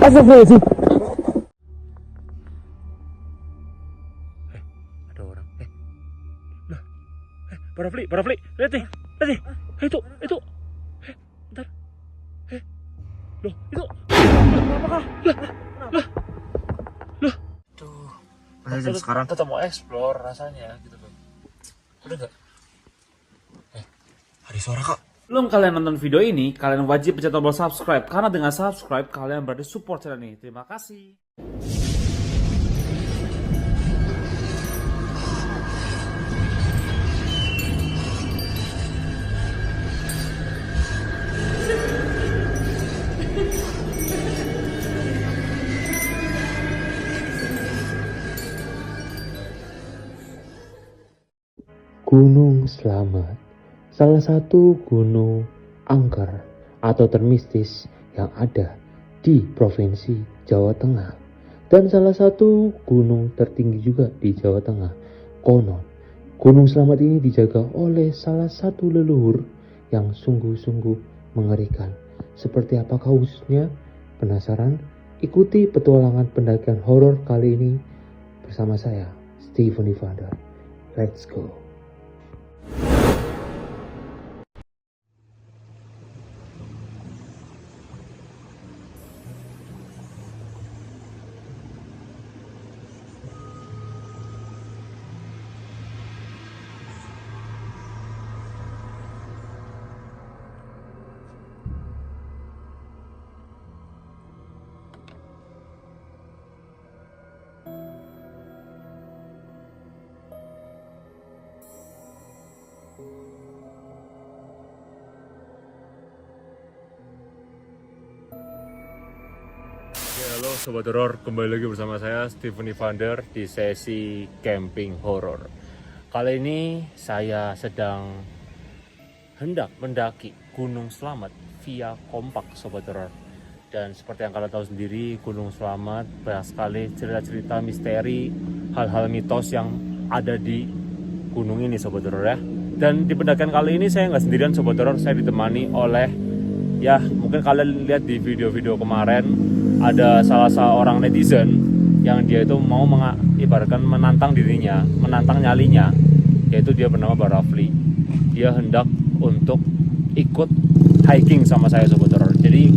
Astagfirullahaladzim. Ada orang. Lah. Barafli, lihat nih. Itu. Bentar. Loh, itu. Apakah? Lah. Tuh. Sekarang tetap mau explore rasanya gitu loh. Udah enggak? Ada suara, Kak. Sebelum kalian nonton video ini, kalian wajib pencet tombol subscribe. Karena dengan subscribe, kalian berarti support channel ini. Terima kasih. Gunung Slamet, salah satu gunung angker atau termistis yang ada di Provinsi Jawa Tengah dan salah satu gunung tertinggi juga di Jawa Tengah. Konon, Gunung Slamet ini dijaga oleh salah satu leluhur yang sungguh-sungguh mengerikan. Seperti apa kasusnya? Penasaran? Ikuti petualangan pendakian horor kali ini bersama saya, Stephen Evander. Let's go. Halo Sobat Horor, kembali lagi bersama saya Stephen Evander di sesi camping horor. Kali ini saya sedang hendak mendaki Gunung Slamet via kompak Sobat Horor. Dan seperti yang kalian tahu sendiri, Gunung Slamet banyak sekali cerita-cerita misteri, hal-hal mitos yang ada di gunung ini Sobat Horor ya. Dan di pendakian kali ini saya nggak sendirian Sobat Horor, saya ditemani oleh, ya mungkin kalian lihat di video-video kemarin, ada salah seorang netizen yang dia itu mau ibaratkan menantang dirinya, menantang nyalinya, yaitu dia bernama Barafli. Dia hendak untuk ikut hiking sama saya Sobat Horor. Jadi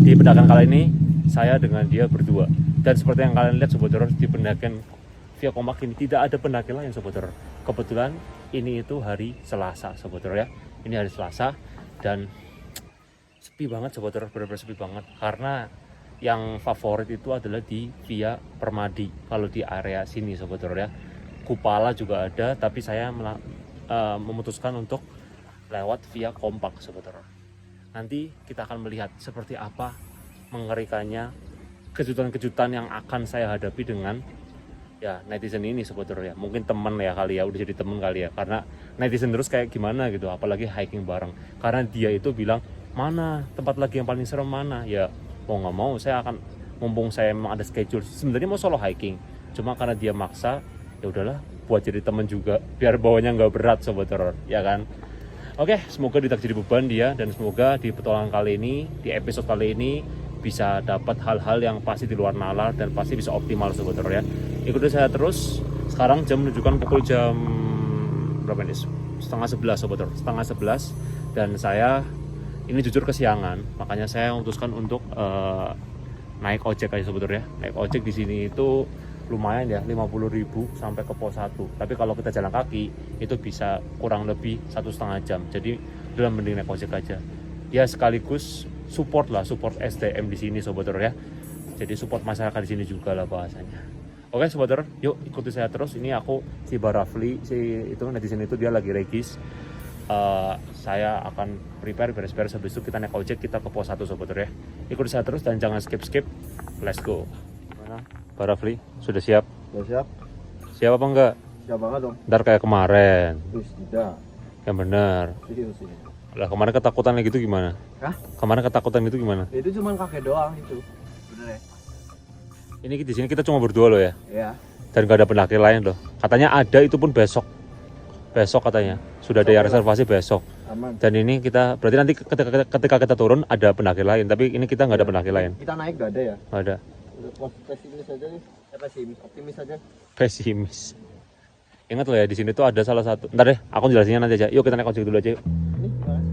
di pendakian kali ini saya dengan dia berdua. Dan seperti yang kalian lihat Sobat Horor, di pendakian via kompak ini tidak ada pendaki lain Sobat Horor. Kebetulan ini itu hari Selasa Sobat Horor ya. Ini hari Selasa dan sepi banget Sobat Horor, benar-benar sepi banget karena yang favorit itu adalah di via Permadi kalau di area sini Sobat Horor ya. Kupala juga ada, tapi saya memutuskan untuk lewat via kompak Sobat Horor. Nanti kita akan melihat seperti apa mengerikannya kejutan-kejutan yang akan saya hadapi dengan ya netizen ini Sobat Horor ya. Mungkin teman ya kali ya, udah jadi teman kali ya, karena netizen terus kayak gimana gitu, apalagi hiking bareng. Karena dia itu bilang, mana tempat lagi yang paling serem mana ya. Mau nggak mau saya akan, mumpung saya memang ada schedule sebenarnya mau solo hiking, cuma karena dia maksa ya udahlah buat jadi teman juga biar bawanya nggak berat Sobat Horor ya kan. Oke, semoga tidak jadi beban dia, dan semoga di petualangan kali ini, di episode kali ini bisa dapat hal-hal yang pasti di luar nalar dan pasti bisa optimal Sobat Horor ya. Ikuti saya terus. Sekarang jam menunjukkan pukul jam berapa ini? 10:30 Sobat Horor, 10:30, dan saya ini jujur kesiangan, makanya saya memutuskan untuk naik ojek aja Sobat Horor ya. Naik ojek di sini itu lumayan ya, 50.000 sampai ke pos 1. Tapi kalau kita jalan kaki itu bisa kurang lebih 1,5 jam. Jadi udah mending naik ojek aja. Ya sekaligus support SDM di sini Sobat Horor ya. Jadi support masyarakat di sini juga lah bahasanya. Oke Sobat Horor, yuk ikuti saya terus. Ini aku si Barafli, si itu netizen itu dia lagi regis. Saya akan prepare beres-beres, habis itu kita naik ojek, kita ke pos 1 Sobat Horor ya. Ikuti saya terus dan jangan skip. Let's go. Gimana Barafli, sudah siap? Udah siap? Siap apa enggak? Siap banget dong. Ntar kayak kemarin. Terus tidak. Yang bener. Serius ini. Lah kemarin ketakutan gitu gimana? Hah? Kemarin ketakutan itu gimana? Itu cuma kakek doang itu. Bener ya? Ini di sini kita cuma berdua loh ya. Iya. Dan gak ada pendaki lain loh. Katanya ada, itu pun besok. Besok katanya. Sudah ada yang reservasi besok. Aman. Dan ini kita berarti nanti ketika kita turun ada pendaki lain, tapi ini kita nggak ada pendaki lain. Kita naik gak ada ya? Nggak ada. Udah pesimis aja nih. Pesimis, optimis aja. Pesimis. Ingat loh ya, di sini tuh ada salah satu. Ntar deh, aku jelasinnya nanti aja. Yuk kita naik ojek dulu aja. Yuk. Ini gimana?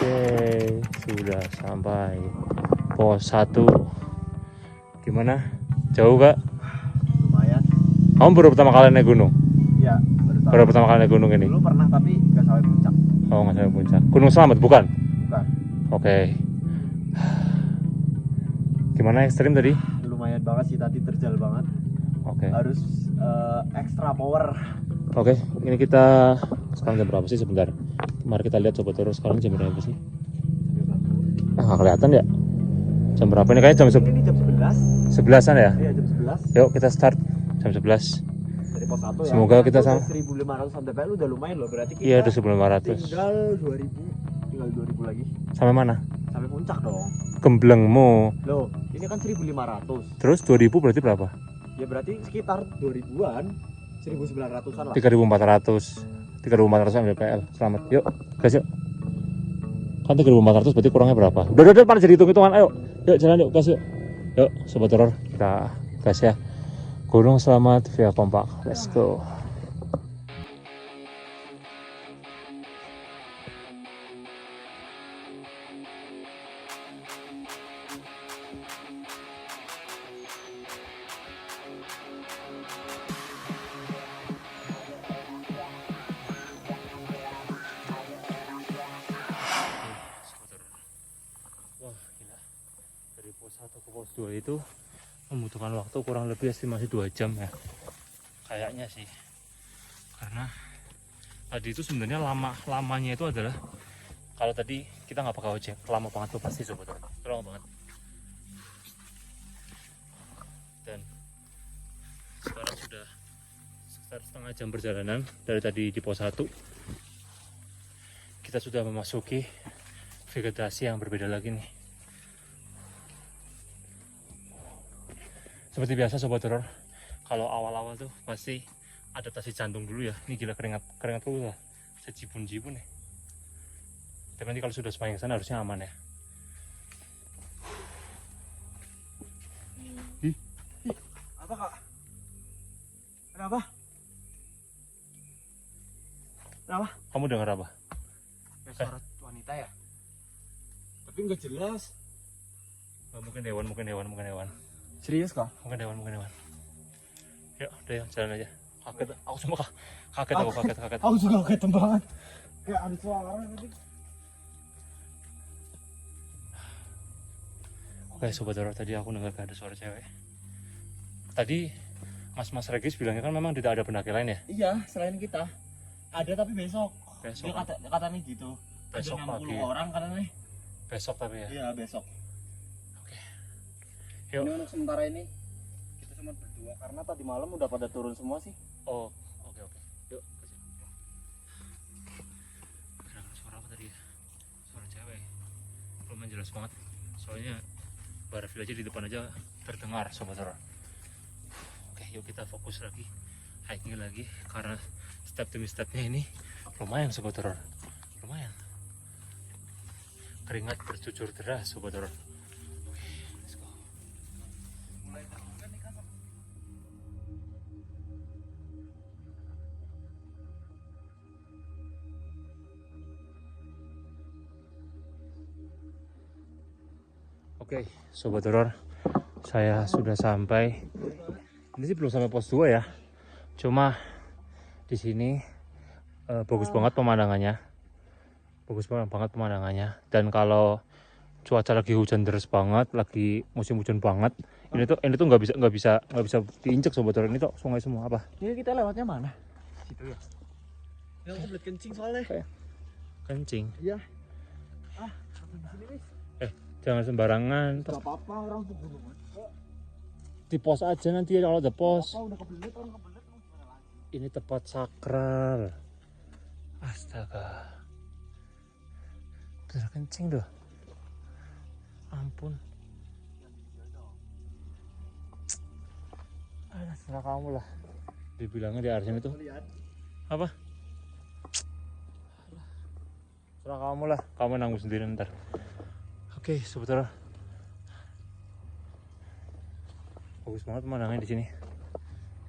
Oke, sudah sampai pos 1. Gimana? Jauh gak? Lumayan. Kamu baru pertama kali naik gunung? Ya, Baru pertama kali naik gunung ini? Dulu pernah tapi gak sampai puncak. Oh, nggak sampai puncak. Gunung Selamat bukan? Bukan. Oke. Gimana ekstrim tadi? Lumayan banget sih tadi, terjal banget. Oke. Harus extra power. Oke, ini kita sekarang jam berapa sih sebentar? Mari kita lihat coba terus sekarang jam berapa sih? Nggak kelihatan ya? Jam berapa ini? Kayaknya Ini jam 11. 11-an ya? Iya, jam 11. Yuk kita start jam 11. Dari pos 1 ya. Semoga kita Udah sama. 1.500 sampai PL udah lumayan loh, berarti kita Iya, udah 1.500. tinggal 2.000. Tinggal 2.000 lagi. Sampai mana? Sampai puncak dong. Gemblengmu. Loh, ini kan 1.500. Terus 2000 berarti berapa? Ya berarti sekitar 2000-an. 1.900-an lah. 3.400. 3.400 mdpl. Selamat. Yuk, guys yuk. Kan 3.400 berarti kurangnya berapa? Udah pada jadi hitung-hitungan. Ayo. Yuk jalan yuk, guys yuk. Yuk, sobat horor, kita gas ya. Gunung Selamat via kompak. Let's go. Wah, gila. Dari pos 1 ke pos 2 itu membutuhkan waktu kurang lebih estimasi 2 jam ya. Kayaknya sih. Karena tadi itu sebenarnya lamanya itu adalah kalau tadi kita nggak pakai ojek, lama banget tuh pasti sebetulnya. Lama banget. Dan sekarang sudah sekitar setengah jam perjalanan dari tadi di pos 1. Kita sudah memasuki vegetasi yang berbeda lagi nih. Seperti biasa sobat horor, kalau awal-awal tuh pasti adaptasi jantung dulu ya. Ini gila keringat dulu lah, sejibun-jibun nih. Tapi nanti kalau sudah sepanjang sana harusnya aman ya. Apa kak? Kenapa? Kenapa? Kamu dengar apa? Suara wanita ya? Tapi nggak jelas. Oh, mungkin hewan. Serius kak? Mungkin hewan. Yuk, udah yuk, jalan aja. Kaget, aku cuma kaget. Aku juga kaget banget. Kayak ada suara tadi. Oke sobat horor, tadi aku dengar ada suara cewek. Tadi Mas Regis bilangnya kan memang tidak ada pendaki lain ya? Iya, selain kita. Ada tapi besok. Besok. Dia katanya gitu. Besok ada 60 pagi. orang katanya. Besok tapi ya. Iya, besok. Oke. Yuk. Ini untuk sementara ini kita cuma berdua karena tadi malam udah pada turun semua sih. Oh, oke. Yuk. Ada suara apa tadi ya? Suara cewek. Belum jelas banget. Soalnya barfil aja di depan aja terdengar sobat horor. Oke, yuk kita fokus lagi. Hiking lagi karena step demi stepnya ini lumayan sobat horor. Lumayan. Keringat bercucur deras sobat horor. Oke, let's go. Mulai turun kan nih kan. Oke, sobat horor, saya sudah sampai. Ini sih belum sampai pos 2 ya. Cuma di sini bagus banget pemandangannya. Bagus banget pemandangannya. Dan kalau cuaca lagi hujan deras banget, lagi musim hujan banget, ini tuh nggak bisa diinjek sobat horor. Ini tuh sungai semua apa? Ini kita lewatnya mana? Situ ya. Yang kebelet kencing soalnya. Kencing. Iya. Ah, di sini guys. Jangan sembarangan. Gak apa-apa orang pegunungan. Di pos aja nanti kalau ada pos. Udah kebelet orang kebelet mau gimana lagi? Ini tempat sakral. Astaga. Udah kencing doh. Ampun. Alah, serah kamu lah. Dibilangnya di Arsen itu. Apa? Serah kamu lah. Kamu nanggung sendiri ntar. Oke, sebetulnya bagus banget pemandangannya di sini.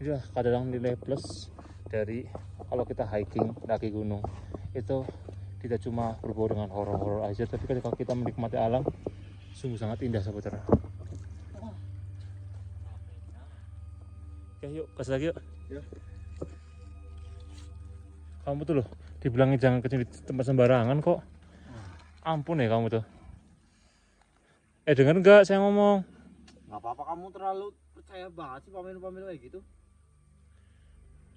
Ini adalah kadang nilai plus dari kalau kita hiking daki gunung. Itu tidak cuma berbau dengan horor-horor aja, tapi ketika kita menikmati alam, sungguh sangat indah sebetulnya. Oke, yuk kasih lagi yuk. Ya. Kamu tuh loh dibilangin jangan kecil di tempat sembarangan kok. Ampun ya kamu tuh. Dengar nggak saya ngomong? Gak apa-apa, kamu terlalu percaya banget sih pamer-pamer kayak gitu.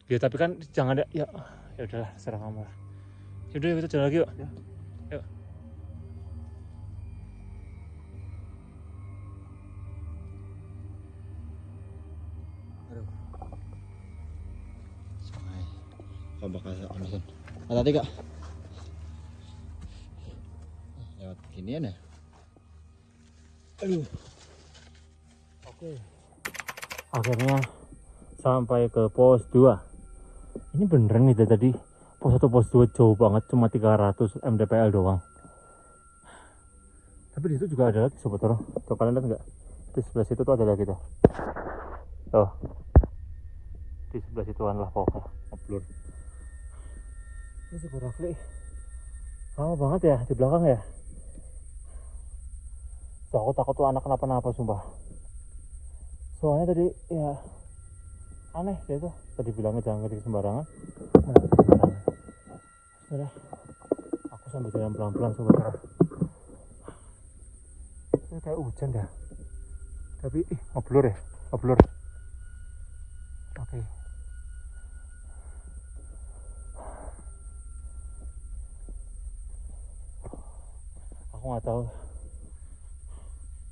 Ya tapi kan jangan ada ya udahlah serah kamu lah. Yaudah kita jalan lagi yuk. Ya. Yuk. Aduh. Sungai. Kau bakal Amazon. Hati-hati kak. Lewat ginian ya. Aduh. Oke. Akhirnya sampai ke pos 2. Ini beneran nih tadi pos 1 pos 2 jauh banget, cuma 300 mdpl doang. Tapi di situ juga ada lagi sobat horor. Tuh kalian lihat nggak? Di sebelah situ tuh ada lagi tuh. Tuh. Di sebelah situan lah pokoknya. Ngeblur. Ini juga Rafli. Lama banget ya di belakang ya. Tuh, aku takut tuh anak kenapa-napa sumpah. Soalnya tadi ya aneh gitu. Tadi bilangnya jangan ketik sembarangan. Mana ketik sembarangan. Udah. Aku sambil jalan pelan-pelan sobat horor. Ini kayak hujan dah. Tapi ngeblur ya, ngeblur. Oke. Aku nggak tahu.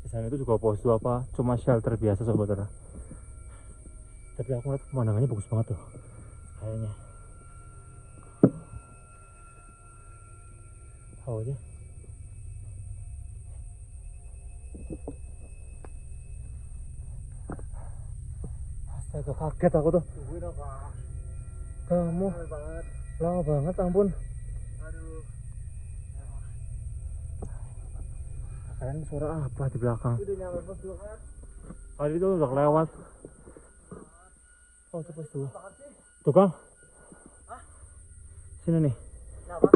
Di sana itu juga pos 2 apa, cuma shelter biasa sobat horor. Tapi aku ngeliat pemandangannya bagus banget tuh. Kayaknya. Hawanya. Astaga, kaget aku tuh. Kamu lama banget, ampun. Aduh. Kalian suara apa di belakang? Udah nyampe pos 2 kan? Tadi itu udah lewat. Oh, itu pos 2. Tuh kan? Sini nih. Kenapa?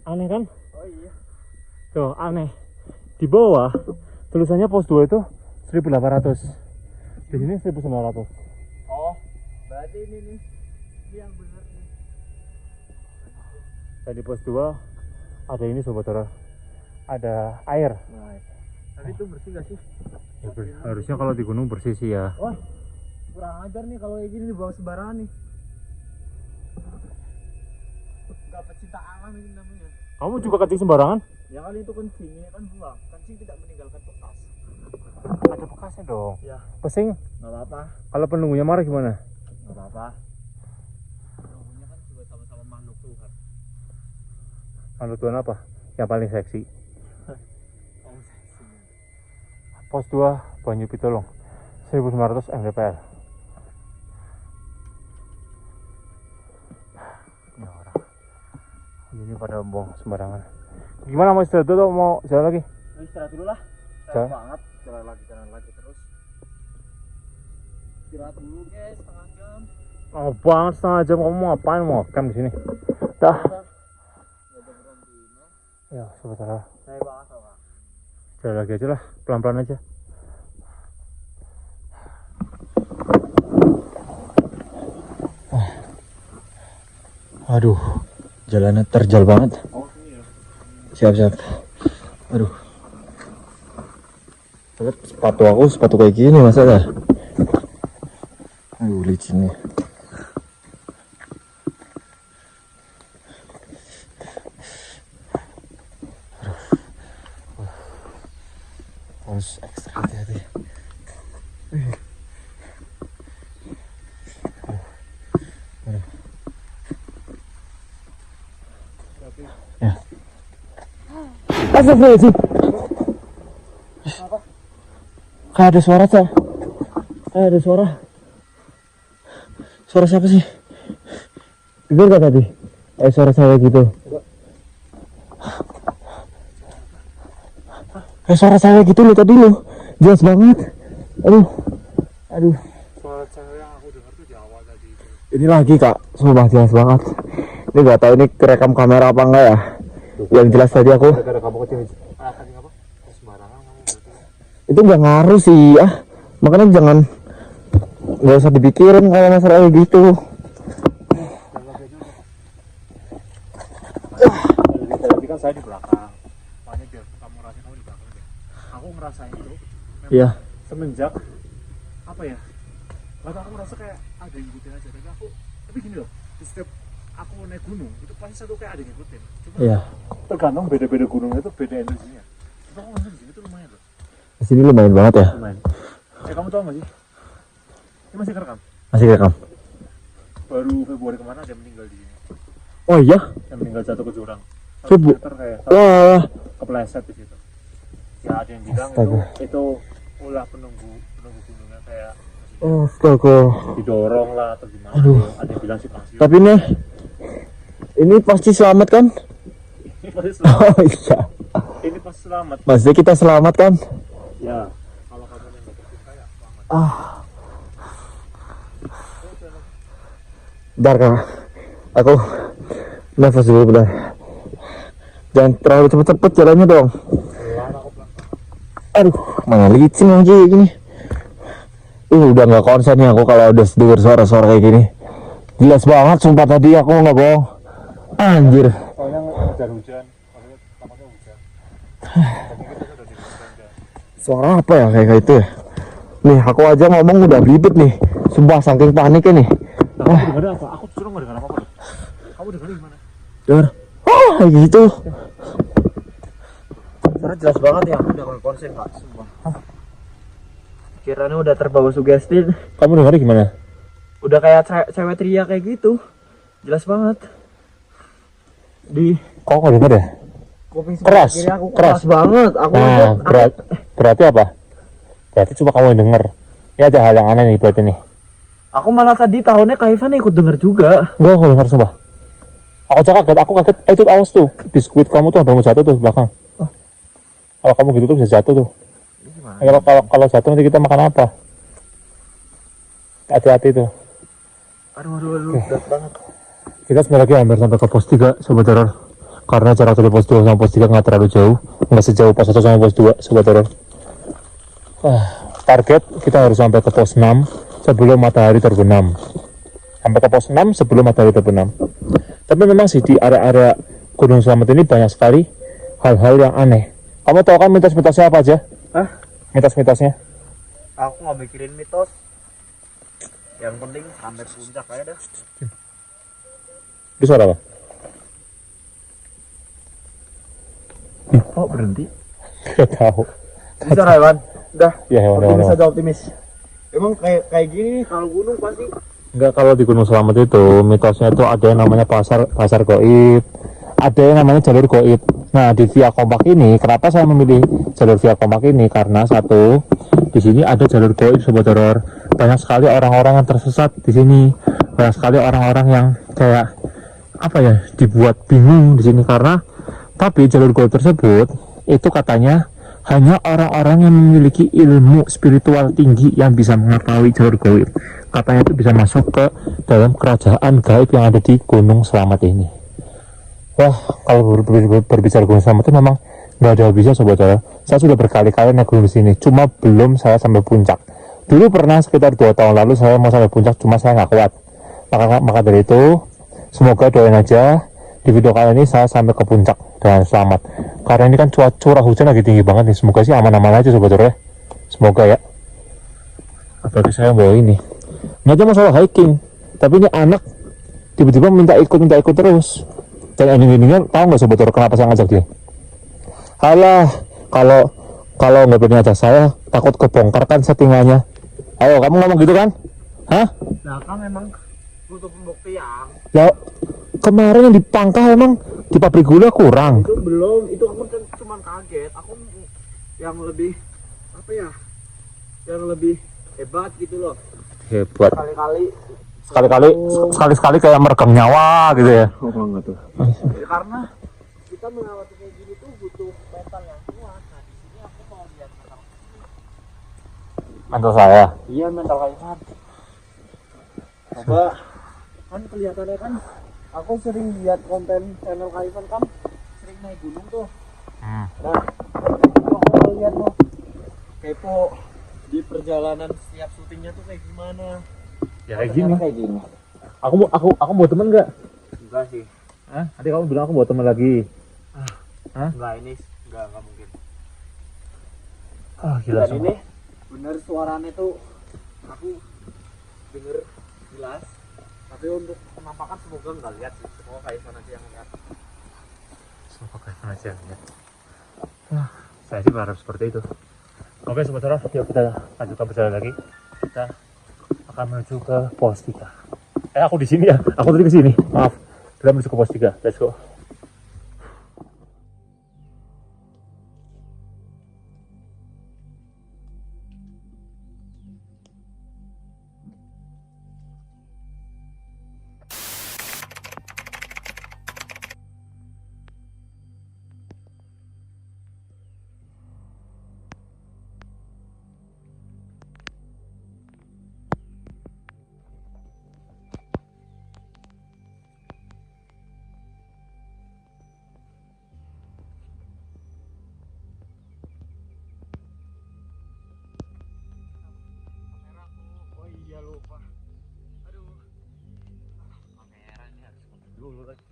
Aneh kan? Oh iya. Tuh, aneh. Di bawah tulisannya pos 2 itu 1800. Di sini 1900. Oh, berarti ini nih. Ini yang bener nih. Tadi pos 2 ada ini sobat horor. Ada air. Nah, tapi itu bersih gak sih? Ya, harusnya kalau di gunung bersih sih ya. Wah, kurang ajar nih kalau kayak gini dibawa sembarangan nih. Gak pecinta alam ini namanya. Kamu juga ketik sembarangan? Ya kali itu kencing, ini kan buang. Kencing tidak meninggalkan bekas. Ada bekasnya dong. Ya. Pesing. Gak apa-apa. Kalau penunggunya marah gimana? Gak apa-apa. Penunggunya kan juga sama-sama makhluk Tuhan. Menurut Tuhan apa? Yang paling seksi. Oh, seksi. Pos 2 Banyu Pitulung 1900 mdpl. Ini orang. Ini pada buang sembarangan. Gimana mau istirahat dulu atau mau jalan lagi? Nah, istirahat dulu lah. Jalan. Capek banget. Jalan lagi terus. Istirahat dulu guys, setengah jam. Oh banget setengah jam, kamu mau ngapain? Mau camp di sini? Dah. Ya sebentar. Saya banget sama. Jalan lagi aja lah, pelan-pelan aja. Aduh, jalannya terjal banget. Siap. Aduh. Lihat sepatu aku, sepatu kayak gini masa dah. Aduh, licin nih. Harus ekstra hati-hati. Ya. Astagfirullahaladzim. Kayak ada suara, Cak. Kayak ada suara. Suara siapa sih? Dengar gak tadi? Suara saya gitu. Suara saya gitu loh tadi loh. Jelas banget. Aduh. Suara cewek yang aku dengar tuh di awal tadi itu. Ini lagi, Kak. Sumpah jelas banget. Ini gak tahu ini kerekam kamera apa enggak ya. Yang jelas tadi aku. Gara-gara kamu kecil tadi apa? Sembarangan kamu berarti. Itu nggak ngaruh sih ya. Makanya nggak usah dipikirin kalau masalah kayak gitu. Tadi kan saya di belakang. Makanya biar kamu rasain kamu di belakang deh. Aku ngerasain itu. Iya. Semenjak apa ya? Lalu aku merasa kayak ada yang ngikutin aja. Tapi gini loh. Di setiap aku naik gunung itu pasti satu kayak ada yang ngikutin. Cuma Iya. tergantung beda-beda gunungnya itu beda energinya. Cuma aku ngerasa di sini tuh lumayan loh. Di sini lumayan banget ya. Lumayan. Kamu tahu nggak sih? Ini masih kerekam. Masih rekam. Baru Februari kemana ada yang meninggal di sini. Oh iya. Yang meninggal jatuh ke jurang. Febu- Kayak Wah. kepleset di situ. Ya ada yang bilang Astaga. itu ulah penunggu gunungnya kayak Oh, astaga. didorong lah atau gimana. Aduh. Ada yang bilang sih pasir. Tapi nih, ini pasti selamat kan? Ini pasti selamat. Oh iya. Ini pasti selamat. Pasti kita selamat kan? Ya. Kalau kamu yang nggak tertimpa ya selamat. Bentar, Kak. Aku nafas dulu bentar. Jangan terlalu cepet-cepet jalannya dong. Aduh, mana licin lagi gini. Udah nggak konsen nih aku kalau udah dengar suara-suara kayak gini. Jelas banget sumpah tadi aku nggak bohong. Anjir. Soalnya hujan-hujan. Maksudnya tampaknya hujan. Tapi kita udah di hujan. Suara apa ya kayak itu ya? Nih aku aja ngomong udah ribet nih. Sumpah saking paniknya nih. Nah, kamu dengar apa? Aku justru nggak dengar apa-apa loh. Kamu dengar gimana? Dengar. Kayak gitu. Suara jelas banget ya, aku udah nggak konsen Kak, sumpah. Kiranya udah terbawa sugesti. Kamu dengar gimana? Udah kayak cewek teriak kayak gitu. Jelas banget. Di Kok nggak dengar ya? kuping Keras, sebelah kiri aku keras. keras banget. Aku Nah, berarti apa? Berarti cuma kamu yang denger. Ya ada hal yang aneh nih berarti nih. aku malah tadi tahunnya Kak Ivan ikut denger juga. Enggak, aku denger sumpah. Aku kaget. Itu awas tuh. Biskuit kamu tuh hampir mau jatuh tuh belakang. Kalau kamu gitu tuh bisa jatuh tuh. Kalau jatuh nanti kita makan apa? Hati-hati tuh. Aduh, berat banget. Kita sebentar lagi hampir sampai ke pos 3 Sobat Horor. Karena jarak dari pos 2 sama pos 3 nggak terlalu jauh. Nggak sejauh pos 1 sama pos 2 Sobat Horor. Target kita harus sampai ke pos 6 sebelum matahari terbenam. Sampai ke pos 6 sebelum matahari terbenam. Tapi memang sih di area-area Gunung Slamet ini banyak sekali hal-hal yang aneh. Kamu tahu kan mitos-mitosnya apa aja? Hah? Mitos-mitosnya? Aku nggak mikirin mitos. Yang penting sampai puncak aja dah. Itu suara apa? Oh berhenti. Gak tahu. Bisa Iwan. Udah. Ya hewan-hewan. Optimis aja optimis. Emang kayak gini nih kalau gunung pasti. Enggak, kalau di Gunung Slamet itu mitosnya itu ada yang namanya pasar goib, ada yang namanya jalur goib. Nah di Via Kompak ini, kenapa saya memilih jalur Via Kompak ini? Karena satu, di sini ada jalur goib Sobat Horor. Banyak sekali orang-orang yang tersesat di sini. Banyak sekali orang-orang yang kayak apa ya, dibuat bingung di sini karena tapi jalur goib tersebut itu katanya hanya orang-orang yang memiliki ilmu spiritual tinggi yang bisa mengetahui jalur goib. Katanya itu bisa masuk ke dalam kerajaan gaib yang ada di Gunung Slamet ini. Wah, kalau berbicara Gunung Slamet itu memang nggak ada habisnya Sobat Horor. Saya sudah berkali-kali naik gunung di sini, cuma belum saya sampai puncak. Dulu pernah sekitar 2 tahun lalu saya mau sampai puncak, cuma saya nggak kuat. Maka dari itu Semoga doain aja di video kali ini saya sampai ke puncak dengan selamat. Karena ini kan curah hujan lagi tinggi banget nih. Semoga sih aman-aman aja sobat horor ya. Semoga ya. Apalagi saya bawa ini. Nggak cuma masalah hiking, tapi ini anak tiba-tiba minta ikut terus. Dan ending-endingnya tahu nggak sobat horor kenapa saya ngajak dia? Halah, kalau nggak berani ajak saya, takut kebongkar kan settingannya. Ayo, kamu ngomong gitu kan? Hah? Nah kan memang butuh pembuktian. Ya, kemarin yang dipangkah emang di pabrik gula kurang. Itu belum, itu aku kan cuma kaget. Aku yang lebih apa ya? Yang lebih hebat gitu loh. Hebat. Sekali-kali Kayak merekam nyawa gitu ya. oh enggak tuh. Karena kita melewati kayak gini tuh butuh mental yang kuat. Nah, di sini aku mau lihat Mantul saya. iya mental Kaifan. Coba kan kelihatannya kan aku sering lihat konten channel Kaifan kan sering naik gunung tuh. Nah, itu aku mau lihat tuh kepo di perjalanan setiap syutingnya tuh kayak gimana. Ya kayak gini. Kayak gini. Aku mau temen nggak? Enggak sih. Hah? Tadi kamu bilang aku mau temen lagi. Hah? Enggak ini enggak mungkin. Ah gila Dan semua. ini bener suaranya tuh aku denger jelas. Tapi untuk penampakan semoga nggak lihat sih. Semoga Kaifan aja yang lihat. Semoga kayak aja ya. Saya sih berharap seperti itu. Oke sobat horor, yuk kita lanjutkan perjalanan lagi. Kita akan menuju ke pos 3. Aku di sini ya. Aku tadi ke sini. Maaf. Kita menuju ke pos 3. Let's go. Oh iya lupa. Aduh. Kamera ini harus mundur dulu lagi.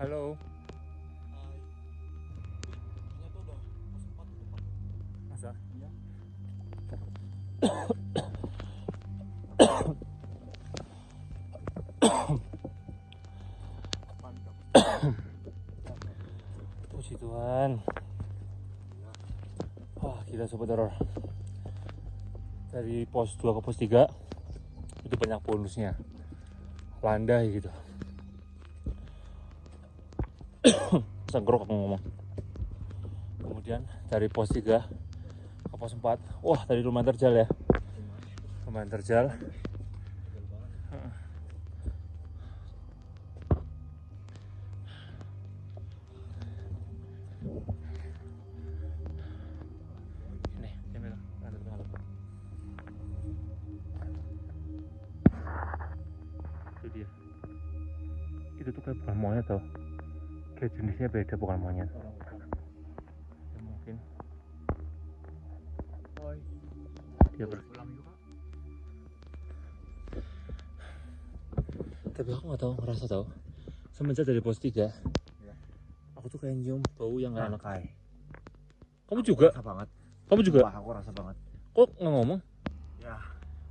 Halo. Masa? Iya. Puji Tuhan. Wah, gila sobat horor. Dari pos 2 ke pos 3 itu banyak bonusnya. Landai gitu. Sengkrok aku ngomong. Kemudian dari pos 3 ke pos 4. Wah, tadi lumayan terjal ya. Lumayan terjal. Ini megang. Itu dia. Itu tuh kayak bukan monyet tau. Kayak jenisnya beda, bukan monyet. Ya, mungkin dia tapi aku nggak tahu, ngerasa tahu semenjak dari pos 3 aku tuh kayak nyium bau yang nggak enak. Kamu juga? Rasa banget. Kamu juga? Wah, aku rasa banget. Kok nggak ngomong? Ya,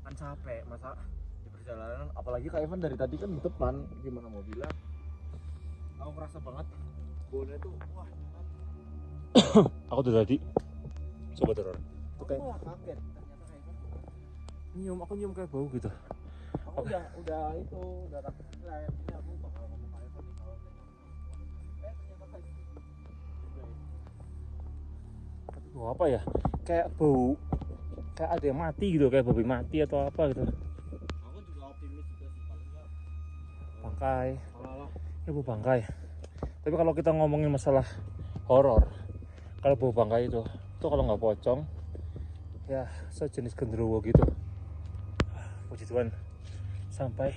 kan capek masa di perjalanan, apalagi Kak Evan dari tadi kan di depan, gimana mau bilang. Aku ngerasa banget baunya tuh, wah. Aku tuh tadi sobat horor tuh kayak Wah, kaget. Ternyata Kak Evan aku nyium kayak bau gitu. aku udah itu, udah takut lah. Ini aku bakal ngomong Kak Evan nih kalau ternyata Kak Evan. Tapi bau apa ya? Kayak bau kayak ada yang mati gitu, kayak babi mati atau apa gitu. Aku juga optimis juga sih, paling enggak Bangkai. malah Ya bau bangkai. Tapi kalau kita ngomongin masalah horor, kalau bau bangkai itu kalau nggak pocong, ya sejenis genderuwo gitu. puji Tuhan sampai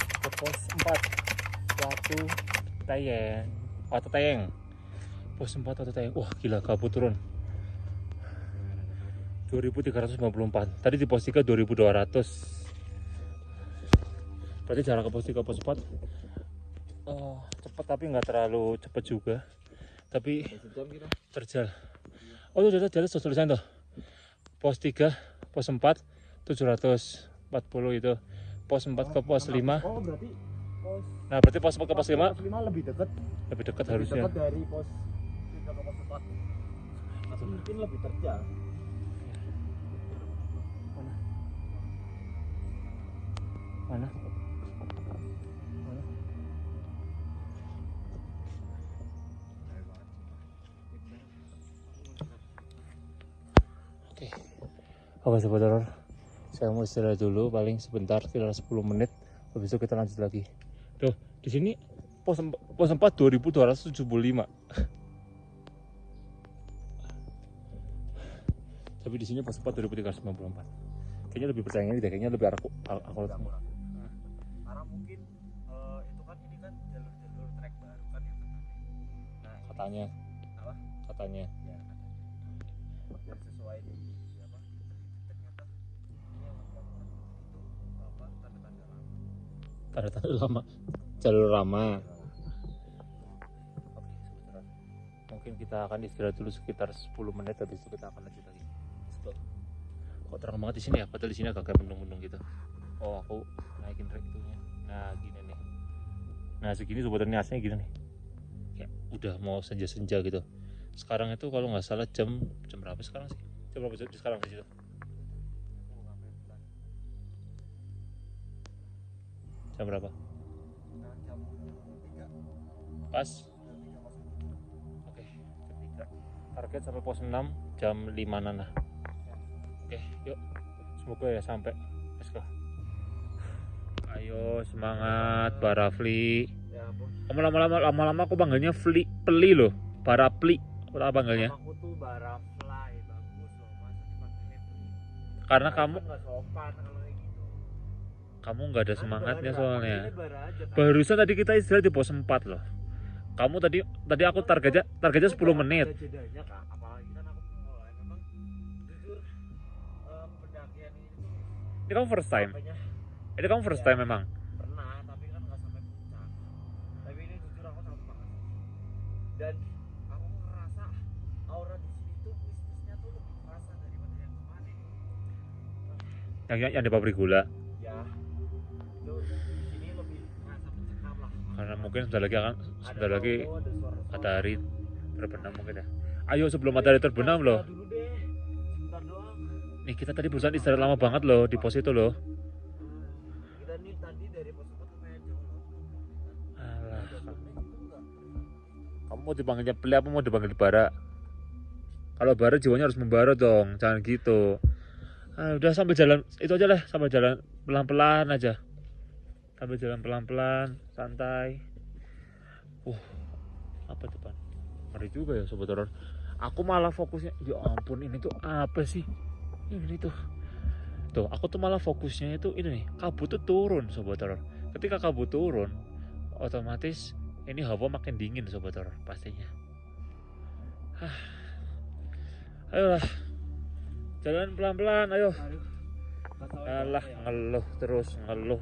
ke pos 4 Watu Tayeng. Pos 4 Watu Tayeng. Wah gila, kabut turun 2354. Tadi di pos 3 2200. Berarti jarak ke pos 3 pos 4 cepat, tapi nggak terlalu cepat juga. Tapi terjal. Oh itu udah jalan tulisan tuh. Pos 3, pos 4 740 itu. Pos 4 ke pos 5. Oh berarti pos. Nah berarti pos 4 ke pos 5 lebih dekat. lebih dekat harusnya. Dekat dari pos 3 ke pos 4. Atau mungkin lebih terjal. Mana? Oke sobat horor, saya mau istirahat dulu paling sebentar, sekitar 10 menit. Habis itu kita lanjut lagi. Tuh, di sini pos 4 2275. Tapi di sini pos 4 2394. Kayaknya lebih percaya ini deh, kayaknya lebih aku. Karena mungkin itu kan ini kan jalur trek baru kan ya. Nah, Katanya. apa? Katanya. Ya, dan sesuai di apa? Ternyata ini yang membangun itu apa? Tanda-tanda lama. Tanda-tanda lama. Jalur lama. Oke, sebentar. Mungkin kita akan istirahat dulu sekitar 10 menit, habis itu kita akan lanjut lagi. Let's go. Kok terang banget di sini ya? Padahal di sini agak kayak mendung-mendung gitu. Oh, aku naikin rek itunya. Nah, gini nih. Nah, segini sebenarnya aslinya gini nih. Ya, udah mau senja-senja gitu. Sekarang itu kalau nggak salah jam berapa sekarang sih? Jam berapa sekarang di situ? Jam berapa? Jam 3. Pas. Oke, jam 3. Target sampai pos 6 jam 5 nana. Oke, yuk. Semoga ya sampai. Let's go. Ayo semangat Barafli. Ya ampun. Kamu lama-lama aku panggilnya Peli loh. Barafli. Apa panggilnya? Aku tuh Barafly, bagus loh Mas dipanggilnya Peli. Karena kamu Nggak sopan kalau kayak gitu. kamu nggak ada semangatnya Bara, soalnya. panggilnya Bara aja, kan? Barusan tadi kita istirahat di pos 4 loh. Kamu tadi aku targetnya 10 menit. Ada jedanya Kak, apalagi kan aku pemula. Memang jujur pendakian ini tuh Ini kamu first time. capeknya Ini kamu first time memang. pernah, tapi kan nggak sampai puncak. Tapi ini jujur aku sangat semangat. Dan aku ngerasa aura di sini tuh mistisnya tuh lebih terasa daripada yang kemarin. Yang di pabrik gula. Ya, itu di sini lebih ngerasa mencekam lah. Karena mungkin sebentar lagi bau, ada suara-suara. matahari terbenam mungkin ya. Ayo sebelum matahari terbenam loh. Dulu deh, sebentar doang. Nih kita tadi barusan istirahat lama banget loh di pos itu loh. Kita nih tadi dari pos 4 lumayan jauh loh. Alah, Itu enggak. kamu mau dipanggilnya Peli apa mau dipanggil Bara? Kalau Bara jiwanya harus membara dong, jangan gitu. Udah sambil jalan itu aja lah, sambil jalan pelan-pelan aja. Sambil jalan pelan-pelan, santai. Apa depan? Ngeri juga ya sobat horor. Aku malah fokusnya, ya ampun ini tuh apa sih? Ini tuh. Tuh, aku tuh malah fokusnya itu ini nih, kabut tuh turun sobat horor. Ketika kabut turun, otomatis ini hawa makin dingin sobat horor pastinya. Ayolah. Jalan pelan-pelan, ayo. Alah, ngeluh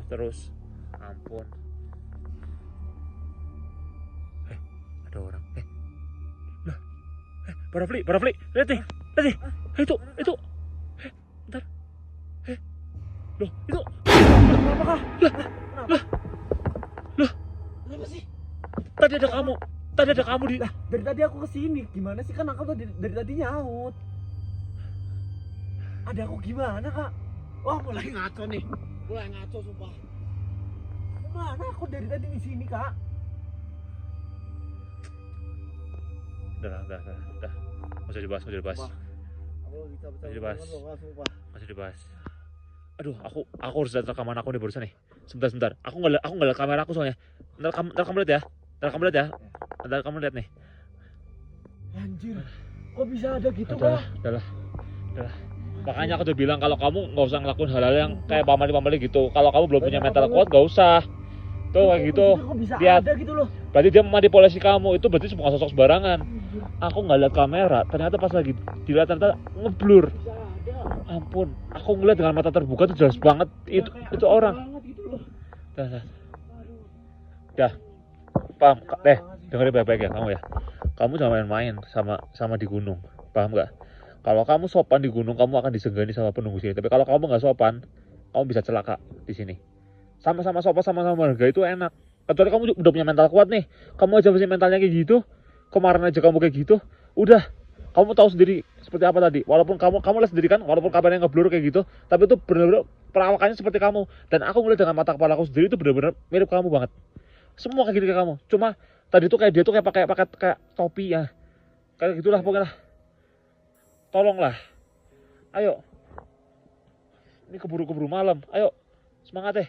terus. Ampun. Ada orang. Lah. Barafli, lihat nih. Itu. Bentar. Loh, itu. Apakah? Loh. Kenapa sih? Tadi ada kamu di. Lah, dari tadi aku kesini. Gimana sih, kan aku dari tadi nyaut. Ada aku gimana, Kak? Wah, mulai ngaco nih. Mulai ngaco sumpah. Mana aku dari tadi di sini, Kak? Udah. Masih dibahas. Aku bisa dibahas. sumpah. Masih dibahas. Aduh, aku harus lihat rekaman aku nih barusan nih. Sebentar. Aku nggak lihat kamera aku soalnya. Ntar kamu lihat ya. Ntar kamu lihat nih. Anjir. Kok bisa ada gitu, Udah Kak? lah. Makanya aku udah bilang kalau kamu nggak usah ngelakuin hal-hal yang kayak pamali-pamali gitu. Kalau kamu belum punya mental kuat nggak usah. Tuh kayak gitu. Lihat. Gitu loh. Berarti dia memanipulasi kamu. Itu berarti bukan sosok sembarangan. Aku nggak lihat kamera. Ternyata pas lagi dilihat ternyata ngeblur. Ampun. Aku ngeliat dengan mata terbuka itu jelas banget. Itu orang. Dah. Paham? Dengerin baik-baik ya kamu ya. Kamu jangan main-main sama di gunung. Paham nggak? Kalau kamu sopan di gunung, kamu akan disenggani sama penunggu sini. Tapi kalau kamu nggak sopan, kamu bisa celaka di sini. Sama-sama sopan, sama-sama harga itu enak. Kecuali kamu udah punya mental kuat nih. Kamu aja masih mentalnya kayak gitu. Kemarin aja kamu kayak gitu. Udah, kamu tahu sendiri seperti apa tadi. Walaupun kamu lihat sendiri kan, walaupun kameranya ngeblur kayak gitu, tapi itu benar-benar perawakannya seperti kamu. Dan aku ngeliat dengan mata kepala aku sendiri itu benar-benar mirip kamu banget. Semua kayak gitu kayak kamu. Cuma tadi tuh kayak dia tuh kayak pakai kayak topi ya. Kayak gitulah pokoknya lah. Tolonglah. Ayo. Ini keburu-keburu malam. Ayo. Semangat deh.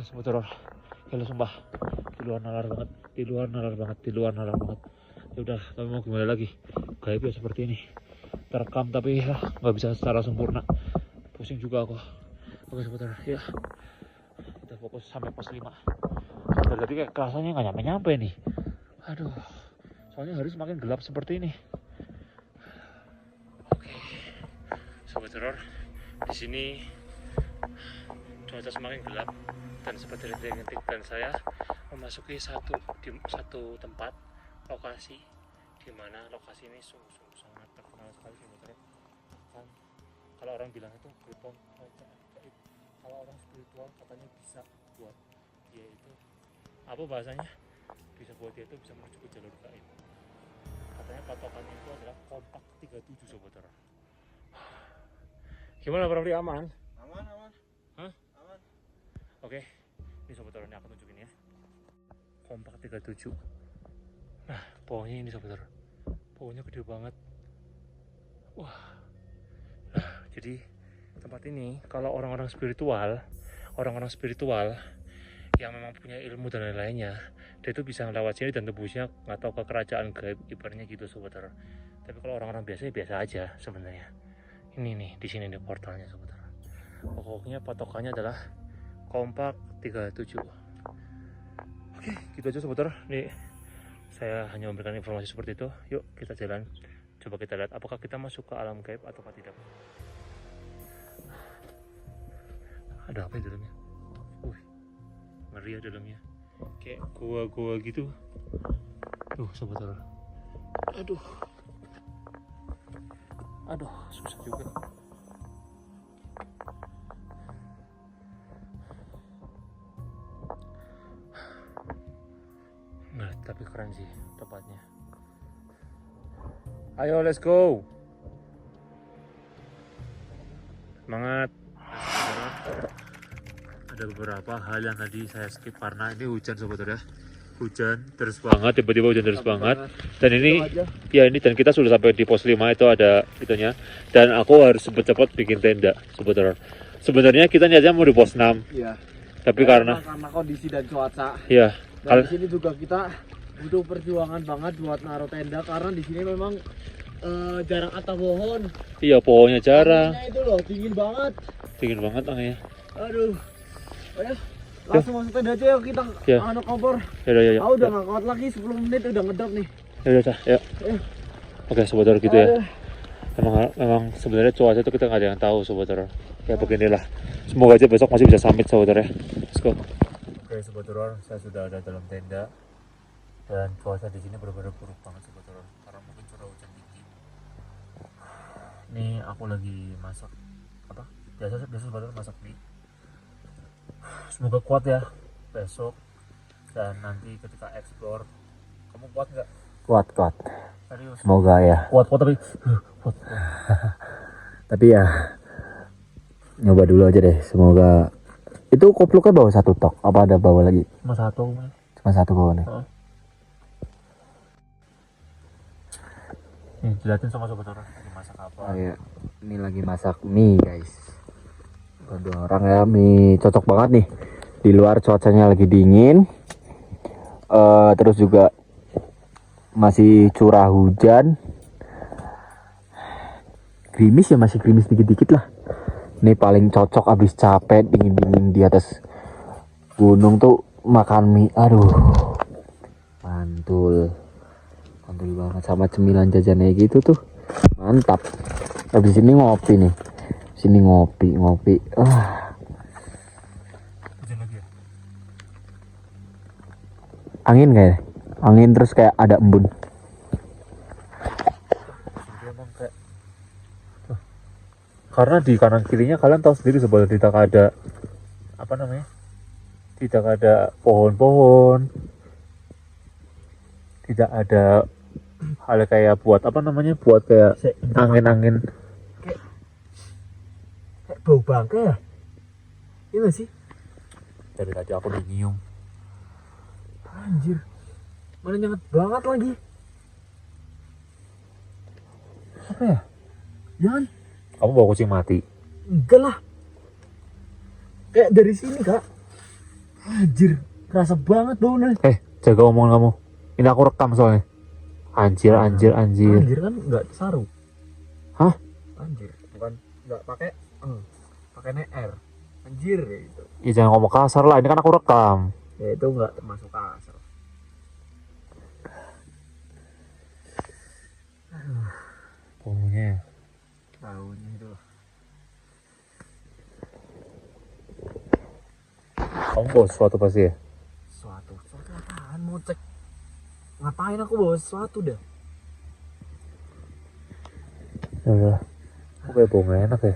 Semua teror. Ya sumpah. Di luar nalar banget. Di luar nalar banget. Ya udah, tapi mau gimana lagi? Gaib ya seperti ini. Terekam tapi ya nggak bisa secara sempurna. Pusing juga aku. Oke sebentar. Ya. Kita fokus sampai pos 5. Dari tadi kayak kerasanya nggak nyampe nih. Aduh. Soalnya hari semakin gelap seperti ini. Sobat teror, di sini cuaca semakin gelap dan seperti rintik-rintik dan saya memasuki satu tempat lokasi di mana lokasi ini sungguh sangat terkenal sekali sobat teror. Kan kalau orang bilang itu gerbang gaib, kalau orang spiritual katanya bisa buat dia itu apa bahasanya? Bisa buat dia itu bisa menuju ke jalur gaib. Katanya patokannya itu adalah kompak 37 sobat teror. Gimana Bro, aman? Aman. Hah? Aman. Oke, ini sobat teror ini aku tunjukin ya. Kompak 37. Nah, pohonnya ini sobat teror. Pohonnya gede banget. Wah. Nah, jadi tempat ini kalau orang-orang spiritual yang memang punya ilmu dan lain-lainnya, dia itu bisa ngelawat sini dan tembusnya nggak tahu ke kerajaan gaib ibaratnya gitu sobat teror. Tapi kalau orang-orang biasa ya biasa aja sebenarnya. Ini nih, di sini nih portalnya sobat teror. Pokoknya patokannya adalah kompak 37. Oke, gitu aja sobat teror. Nih, saya hanya memberikan informasi seperti itu. Yuk kita jalan. Coba kita lihat apakah kita masuk ke alam gaib atau tidak. Ada apa di dalamnya? Ngeri ya dalamnya. Kayak gua gitu. Tuh sobat teror. Aduh, susah juga. Nah, tapi keren sih tempatnya. Ayo, let's go. Semangat. Ada beberapa hal yang tadi saya skip karena ini hujan sobat ya. Hujan terus banget, tiba-tiba hujan terus banget. Dan ini ya ini dan kita sudah sampai di pos 5 itu ada itunya. Dan aku harus cepat-cepat bikin tenda sobat teror. Sebenarnya kita niatnya mau di pos 6. Iya. Tapi karena kondisi dan cuaca. Iya. Dan di sini juga kita butuh perjuangan banget buat naruh tenda karena di sini memang jarang atap pohon. Iya, pohonnya jarang. Anginnya itu loh, dingin banget. Dingin banget anginnya. Aduh. Ayo, langsung masuk tenda aja yuk kita anu kompor. Ya. Ah, udah nggak kuat lagi 10 menit udah ngedap nih. Ya. Oke, sobat teror gitu ya. Memang sebenarnya cuaca itu kita nggak ada yang tahu sobat teror. Ya beginilah. Semoga aja besok masih bisa summit sobat teror ya. Let's go. Oke sobat teror, saya sudah ada dalam tenda dan cuaca di sini benar-benar buruk banget sobat teror karena mungkin curah hujan tinggi. Ini aku lagi masak apa? Biasa sobat teror masak mie. Semoga kuat ya besok dan nanti ketika explore. Kamu kuat nggak? Kuat. Serius? Semoga ya. Kuat tapi kuat. Tapi ya nyoba dulu aja deh. Semoga itu kopluknya bawa 1 tok. Apa ada bawa lagi? Cuma 1. Cuma 1 bawa nih. Nih, jelatin sama sobat teror lagi masak apa. Oh iya. Ini lagi masak mie guys. Bukan 2 orang ya. Mie cocok banget nih. Di luar cuacanya lagi dingin. Terus juga masih curah hujan. gerimis ya, masih gerimis dikit-dikit lah. Ini paling cocok abis capek dingin-dingin di atas gunung tuh makan mie. Aduh, mantul banget sama cemilan jajannya gitu tuh, mantap. Habis ini ngopi nih, sini ngopi. Angin kayak, angin terus kayak ada embun. Karena di kanan kirinya kalian tahu sendiri sebenarnya tidak ada apa namanya, tidak ada pohon-pohon, tidak ada hal kayak buat apa namanya, buat kayak angin-angin. Kayak bau bangke ya? Iya gak sih? Dari tadi aku udah nyium. Anjir, mana nyengat banget lagi. Apa ya? Jangan. Kamu bawa kucing mati? Enggak lah. Kayak dari sini kak. Anjir, kerasa banget baunya. Jaga omongan kamu. Ini aku rekam soalnya. Anjir. Anjir kan nggak saru. Hah? Anjir, bukan nggak pakai pakai R. Anjir ya itu. Ya jangan ngomong kasar lah, ini kan aku rekam. Ya itu nggak termasuk kasar. Baunya. Baunya itu. Kamu bawa sesuatu pasti ya? Suatu apaan? Mau cek ngapain aku bawa sesuatu dah? Ya udah. Kok kayak bau gak enak ya?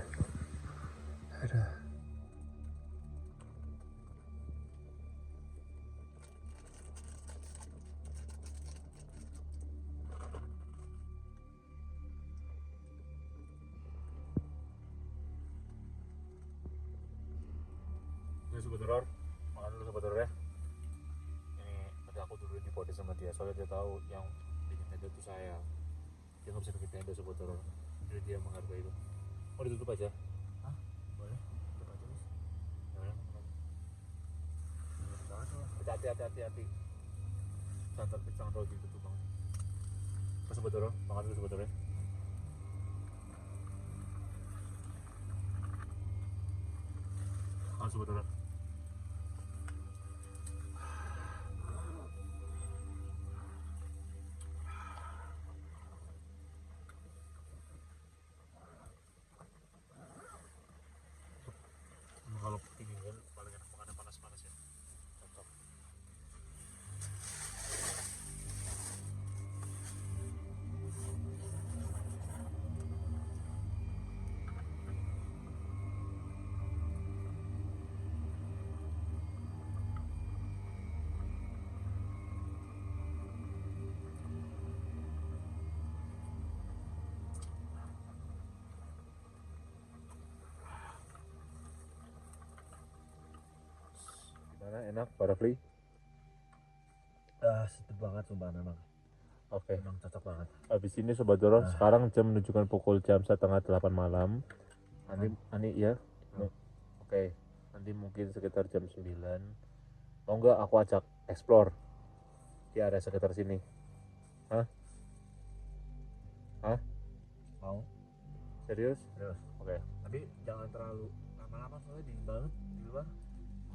Sobat Horor, makan dulu Sobat Horor ya. Ini nanti aku dulu di podcast sama dia, soalnya dia tahu yang bikin tenda itu saya. Dia nggak bisa bikin tenda Sobat Horor, jadi dia menghargai itu. Mau ditutup aja? Hah? Boleh? Tutup aja mas. Ya udah, hati-hati. Jangan terlalu ditutup banget. Mas Sobat Horor, makan dulu Sobat Horor ya. Makan Sobat Horor. Kalau tinggi kan paling enak makan panas-panas ya. Cocok. Gimana, enak Barafli? Sedep banget sumpah memang. Oke. Emang cocok banget. Habis ini Sobat Horor, sekarang jam menunjukkan pukul jam 7:30 malam. Nanti ya. Oke. Nanti mungkin sekitar jam 9. Mau nggak aku ajak explore di area sekitar sini? Hah? Mau? Serius? Terus. Oke. Tapi jangan terlalu lama-lama soalnya dingin banget di luar.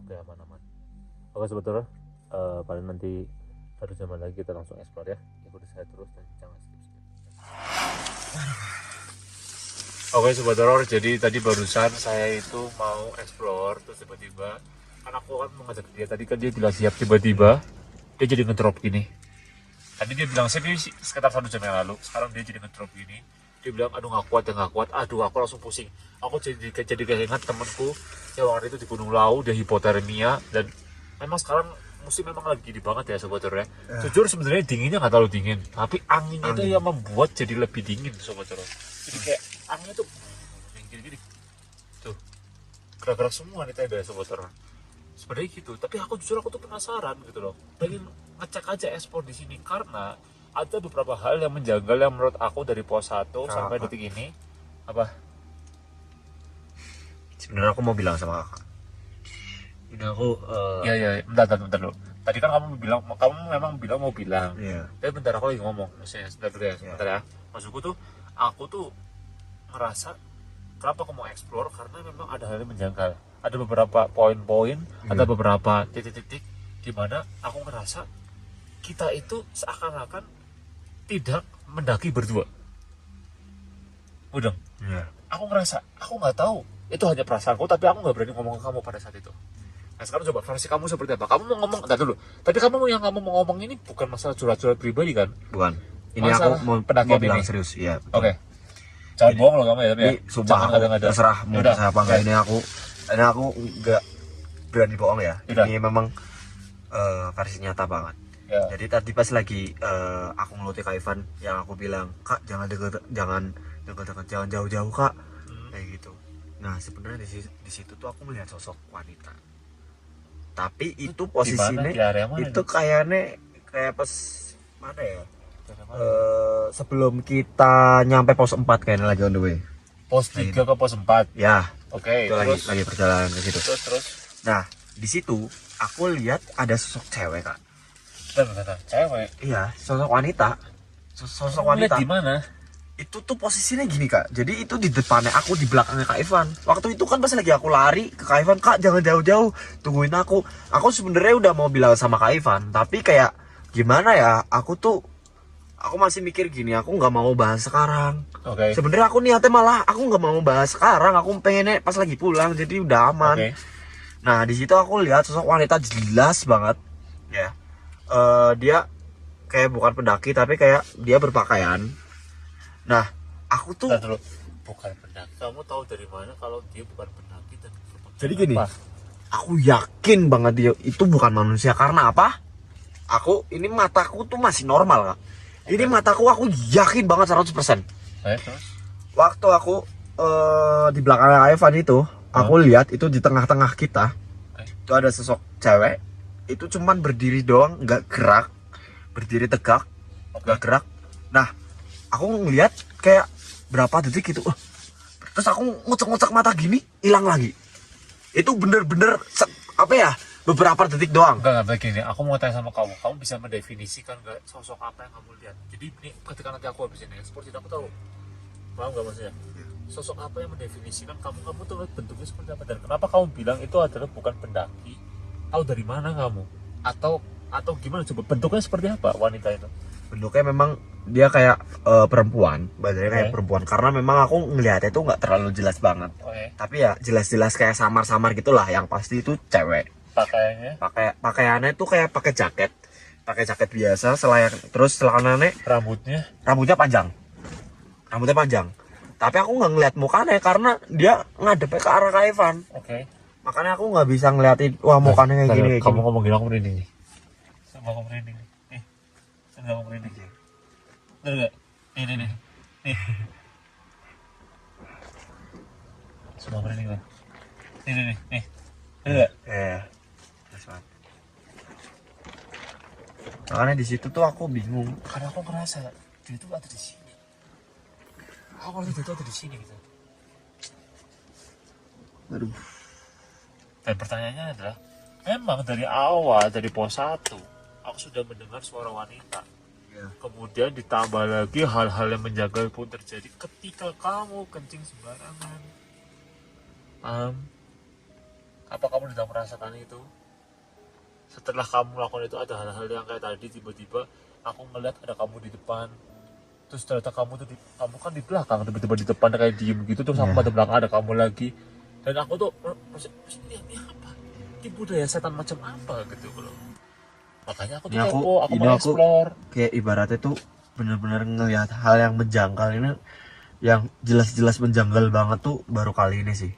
Oke, aman. Oke Sobat Horor, paling nanti 1 jam lagi kita langsung explore ya. Ikuti saya terus dan jangan skip. Oke Sobat Horor, jadi tadi barusan saya itu mau explore, terus tiba-tiba kan aku kan mengajak dia, tadi kan dia bilang siap, tiba-tiba dia jadi ngedrop gini. Tadi dia bilang siap ini sekitar 1 jam yang lalu, sekarang dia jadi ngedrop gini. Dia bilang aduh nggak kuat, aduh aku langsung pusing. Aku jadi keinget temanku yang waktu itu di Gunung Lau, dia hipotermia, dan memang sekarang musim memang lagi gini banget ya Sobat Horor ya. Jujur sebenarnya dinginnya nggak terlalu dingin, tapi anginnya itu yang membuat jadi lebih dingin Sobat Horor. Jadi kayak anginnya tuh gini-gini tuh, gerak-gerak semua nih tenda Sobat Horor. Sebenarnya gitu, tapi aku jujur aku tuh penasaran gitu loh, pengen ngecek aja ekspor di sini karena ada beberapa hal yang menjanggal yang menurut aku dari pos 1 sampai detik ini. Apa? Sebenarnya aku mau bilang sama kakak. Ini aku Iya, bentar dulu. Tadi kan kamu memang bilang mau bilang. Iya. Tapi bentar aku lagi ngomong. Maksudnya sebentar dulu ya, sebentar ya. Maksudku tuh, aku tuh ngerasa kenapa aku mau explore, karena memang ada hal yang menjanggal. Ada beberapa poin-poin, ada beberapa titik-titik di mana aku ngerasa kita itu seakan-akan tidak mendaki berdua. Udah. Aku ngerasa, aku nggak tahu. Itu hanya perasaanku, tapi aku nggak berani ngomong ke kamu pada saat itu. Nah sekarang coba versi kamu seperti apa? Kamu mau ngomong, entar dulu. Tapi kamu yang kamu mau ngomong ini bukan masalah curhat-curhat pribadi kan? Bukan. Ini Masalah aku mau pendakian bilang ini. serius, iya. Oke. Jangan bohong loh kamu ya, tapi ya. Ini sumpah Jangan aku ada-ada. terserah mau Yaudah. percaya apa enggak, ini aku nggak berani bohong ya. Yaudah. Ini memang versi nyata banget. Ya. Jadi tadi pas lagi aku ngeluti Kak Ivan, yang aku bilang, "Kak, jangan deket, jangan jauh-jauh, Kak." Kayak gitu. Nah, sebenarnya di situ tuh aku melihat sosok wanita. Tapi itu posisinya Di area mana itu nih? kayaknya kayak pas mana ya? Sebelum kita nyampe pos 4 kayaknya lagi on the way. Pos 3 ke pos 4. Ya, Oke, itu terus lagi perjalanan ke situ. terus Nah, di situ aku lihat ada sosok cewek, Kak. bentar, cewek. Iya, sosok wanita. Sosok Kamu lihat wanita. di mana? Itu tuh posisinya gini, Kak. Jadi itu di depannya aku, di belakangnya Kak Ivan. Waktu itu kan pas lagi aku lari ke Kak Ivan, "Kak, jangan jauh-jauh, tungguin aku." Aku sebenarnya udah mau bilang sama Kak Ivan, tapi kayak gimana ya? Aku masih mikir gini, aku nggak mau bahas sekarang. Oke. Sebenarnya aku niatnya malah aku nggak mau bahas sekarang, aku pengennya pas lagi pulang, jadi udah aman. Oke. Nah, di situ aku lihat sosok wanita jelas banget, ya. Dia kayak bukan pendaki, tapi kayak dia berpakaian. Nah, aku tuh Bentar dulu. Bukan pendaki. Kamu tahu dari mana kalau dia bukan pendaki dan berpakaian jadi gini, apa? aku yakin banget dia itu bukan manusia. Karena apa? Ini mataku tuh masih normal, Kak. Ini mataku aku yakin banget 100%. Terus? Waktu aku di belakang Evan itu, aku lihat itu di tengah-tengah kita itu ada sosok cewek, itu cuman berdiri doang, nggak gerak, berdiri tegak, nggak gerak. Nah, aku ngeliat kayak berapa detik gitu, terus aku ngucek-ngucek mata gini, hilang lagi. Itu bener-bener apa ya, beberapa detik doang. Enggak begini. Aku mau tanya sama kamu. Kamu bisa mendefinisikan nggak sosok apa yang kamu lihat? Jadi ini ketika nanti aku habis ini ekspor, aku tahu. Paham nggak maksudnya? Sosok apa yang mendefinisikan kamu tuh bentuknya seperti apa, dan kenapa kamu bilang itu adalah bukan pendaki? Tahu dari mana kamu? Atau gimana, coba bentuknya seperti apa wanita itu? Bentuknya memang dia kayak perempuan, badannya kayak perempuan, karena memang aku ngeliatnya tuh nggak terlalu jelas banget. Oke. Tapi ya jelas-jelas kayak samar-samar gitulah, yang pasti itu cewek. Pakaiannya, Pakaiannya tuh kayak pakai jaket biasa, terus celananya rambutnya rambutnya panjang. Tapi aku nggak ngeliat mukanya karena dia ngadepnya ke arah Kak Evan. oke. Makanya aku nggak bisa ngeliatin, wah mukanya kayak gini, kayak Kamu gini. ngomong gini, aku merinding nih. Coba aku merinding nih. Nih, coba aku merinding. Bener nggak? Nih. Coba merinding lah. Nih. Bener nggak? Iya. Jelas banget. Makanya di situ tuh aku bingung. Karena aku ngerasa dia itu ada di sini. Aku ngerasa dia itu ada di sini gitu. Aduh. Dan pertanyaannya adalah, memang dari awal, dari pos 1, aku sudah mendengar suara wanita. Iya. Kemudian ditambah lagi hal-hal yang menjaga pun terjadi ketika kamu kencing sembarangan. Apa kamu tidak merasakan itu? Setelah kamu melakukan itu, ada hal-hal yang kayak tadi, tiba-tiba aku ngeliat ada kamu di depan. Terus ternyata kamu kamu kan di belakang, tiba-tiba di depan kayak diem gitu. Terus aku pada belakang ada kamu lagi. Dan aku tuh ini apa? Ini budaya setan macam apa gitu loh. Makanya aku tuh Ini kepo, aku ini mau explore. kayak ibaratnya tuh bener-bener ngelihat hal yang menjangkal ini, yang jelas-jelas menjanggal banget tuh baru kali ini sih.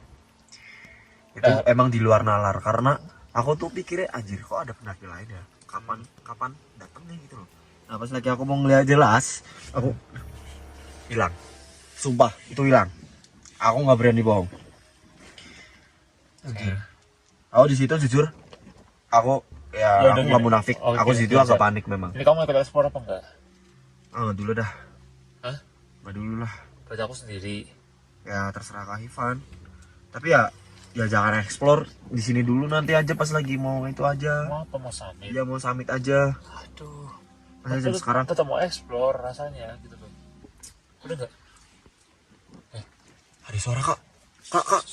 Itu emang di luar nalar, karena aku tuh pikirnya anjir kok ada pendaki lain ya, kapan datangnya gitu loh. Nah pas lagi aku mau ngeliat jelas, aku hilang, sumpah itu hilang. Aku nggak berani bohong. Aku di situ jujur, aku Ya udah aku nggak gini. munafik, Oke, aku di situ biasa. agak panik memang. Ini kamu ikut explore apa enggak? Dulu dah. Hah? Nggak dulu lah. Berarti aku sendiri. Ya terserah Kak Ivan. Tapi ya jangan explore di sini dulu, nanti aja pas lagi mau itu aja. Mau apa, mau summit? Ya mau summit aja. Aduh. Masa jam sekarang? tetap mau explore rasanya gitu loh. Udah enggak? Ada suara kak. Kak.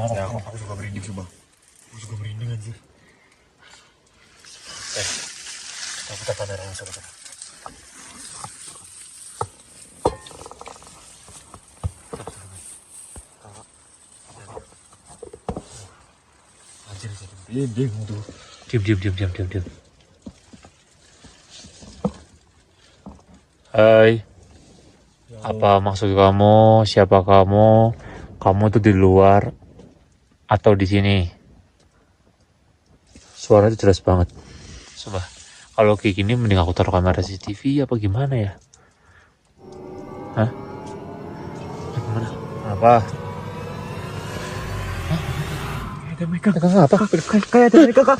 Ya, aku juga merinding coba. Aku juga merinding anjir. Kita tanda orang sobat. Anjir, merinding tuh. Diam. Hai. Apa maksud kamu? Siapa kamu? Kamu tuh di luar atau di sini? Suaranya jelas banget. Coba. Kalau kayak gini mending aku taruh kamera CCTV apa gimana ya? Hah? Gimana? Apa? Hah? Ada mereka. Apa? Kayak ada mereka kak.